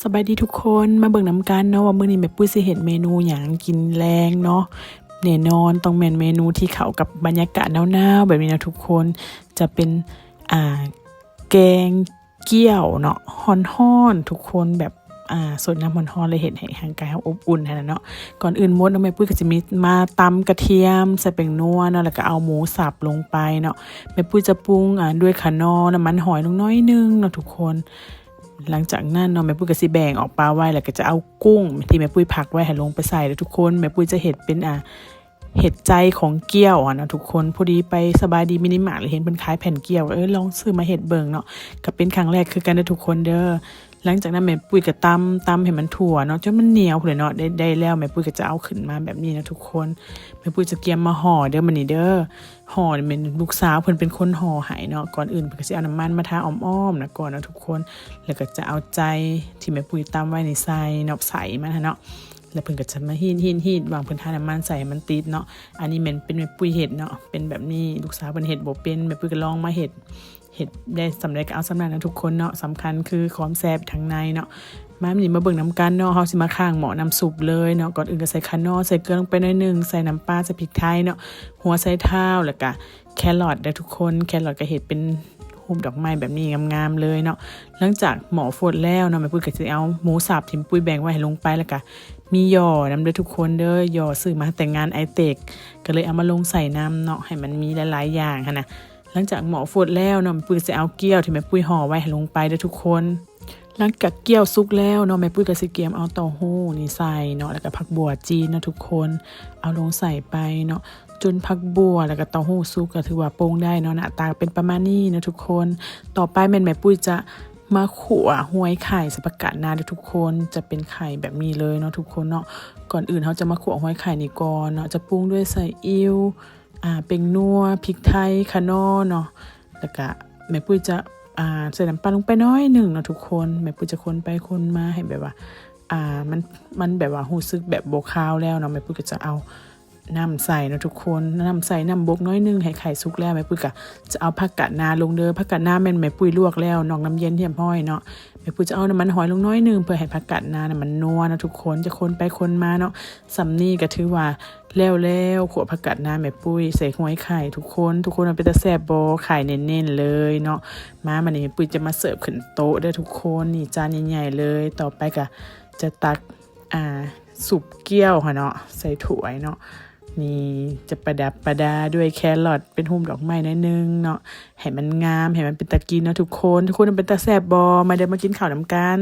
สบายดีทุกคนมาเบิ่งน้ำกันเนาะว่ามื้อนี้แม่ปุ้ยสิเฮ็ดเมนูหยังกินแรงเนาะแน่นอนต้องแม่นเมนูที่เข้ากับบรรยากาศหนาวๆแบบนี้นะทุกคนจะเป็นแกงเกี้ยวเนาะฮ้อนๆทุกคนแบบสดน้ำร้อนๆเลยเฮ็ดให้ร่างกายเราอบอุ่นหั่นน่ะเนาะก่อนอื่นหมดเนาะแม่ปุ้ยก็จะมีมาตำกระเทียมใส่แป้งนัวเนาะแล้วก็เอาหมูสับลงไปเนาะแม่ปุ้ยจะปรุงด้วยข่านอน้ำมันหอยลงน้อยนึงเนาะทุกคนหลังจากนั้นเนาะแม่ปุ้ยก็สิแบ่งออกปลาไว้แล้วก็จะเอากุ้งที่แม่ปุ้ยพักไว้ให้ลงไปใส่แล้วทุกคนแม่ปุ้ยจะเฮ็ดเป็นเห็ดใจของเกี้ยวนะทุกคนพอดีไปสบายดีมินิมาร์ทเลยเห็นเป็นขายแผ่นเกี้ยวลองซื้อมาเห็ดเบิ่งเนาะก็เป็นครั้งแรกคือกันนะทุกคนเด้อหลังจากนั้นแม่ปุ้ยก็ตำให้มันทั่วเนาะจนมันเหนียวเลยเนาะได้แล้วแม่ปุ้ยก็จะเอาขึ้นมาแบบนี้นะทุกคนแม่ปุ้ยจะเตรียมมาห่อเด้อมันนี่เด้อห่อเป็นลูกสาวเพิ่นเป็นคนห่อให้เนาะก่อนอื่นเพิ่นก็สิเอาน้ำมันมาทาอ้อมๆนะก่อนนะทุกคนแล้วก็จะเอาใจที่แม่ปุ้ยตำไว้ในใส่เนาะใส่มันเนาะแล้วเพิ่นก็จะมาฮีดวางเพิ่นทาน้ำมันใส่มันติดเนาะอันนี้มันเป็นแม่ปุ้ยเห็ดเนาะเป็นแบบนี้ลูกสาวเพิ่นเห็ดบ่เป็นแม่ปุ้ยก็ลองมาเห็ดได้สำเร็จก็เอาสำเร็จนะทุกคนเนาะสำคัญคือความแซ่บทางในเนาะมานี่มาเบิ่งน้ำกันเนาะเฮาสิมาข้างหม้อน้ำซุปเลยเนาะก่อนอื่นก็ใส่ข่านอใส่เกลือลงไปหน่อยนึงใส่น้ำปลาใส่พริกไทยเนาะหัวไชเท้าแล้วก็แครอทได้ทุกคนแครอทก็เห็ดเป็นรูปดอกไม้แบบนี้งามๆเลยเนาะหลังจากหม้อฟดแล้วเนาะแม่ปุ้ยก็สิเอาหมูสับที่ปุ้ยแบ่งไว้ให้ลงไปแล้วก็มีหย่อนำด้วยทุกคนเด้อหย่อซื้อมาแต่งงานไอเทคก็เลยเอามาลงใส่น้ำเนาะให้มันมีหลายๆอย่างค่ะนะหลังจากหม้อฟดแล้วเนาะแม่ปุ้ยจะเอาเกี๊ยวที่แม่ปุ้ยห่อไว้ให้ลงไปเด้อทุกคนหลังจากเกี๊ยวสุกแล้วเนาะแม่ปุ้ยก็สิเตรียมเอาเต้าหู้นี่ใส่เนาะแล้วก็ผักบัวจีนเนาะทุกคนเอาลงใส่ไปเนาะจนผักบัวแล้วก็เต้าหู้สุกก็ถือว่าปรุงได้เนาะหน้าตาเป็นประมาณนี้นะทุกคนต่อไปแม่ปุ้ยจะมาขั่วห้วยไข่ใส่ผักกาดนาทุกคนจะเป็นไข่แบบนี้เลยเนาะทุกคนเนาะก่อนอื่นเขาจะมาขั่วห้วยไข่นี่ก่อนเนาะจะปรุงด้วยใส่อิ่วเป็งนัวพริกไทยข่านอเนาะแล้วก็แม่ปุ้ยจะใส่น้ำปลาลงไปน้อยหนึ่งเนาะทุกคนแม่ปุ้ยจะคนไปคนมาให้แบบว่ามันแบบว่ารู้สึกแบบโบคาวแล้วเนาะแม่ปุ้ยก็จะเอาน้ำใส่นะทุกคนน้ำใส่น้ำบกน้อยนึงให้ไข่สุกแล้วแม่ปุ้ยก็จะเอาผักกาดนาลงเด้อผักกาดนาแม่ปุ้ยลวกแล้วนอกน้ำเย็นเทียมห้อยเนาะแม่ปุ้ยจะเอาน้ำมันหอยลงน้อยนึงเพื่อให้ผักกาดนาน่ะมันนัวนะทุกคนจะคนไปคนมาเนาะสำนี่ก็ถือว่าแล้วขั่วผักกาดนาแม่ปุ้ยใส่หัวไข่ทุกคนมันเป็นตาแซ่บบ่ไข่เน้นๆเลยเนาะมันนี่แม่ปุ้ยจะมาเสิร์ฟขึ้นโต๊ะเด้อทุกคนนี่จานใหญ่ๆเลยต่อไปก็จะตักสุปเกี๊ยวค่ะเนาะใส่ถ้วยเนาะนี่จะประดับประดาด้วยแครอทเป็นหุ้มดอกไม้นิดนึงเนาะให้มันงามให้มันเป็นตะกินเนาะทุกคนมันเป็นตาแซ่บบ่มาเดี๋ยวมากินข้าวน้ำกัน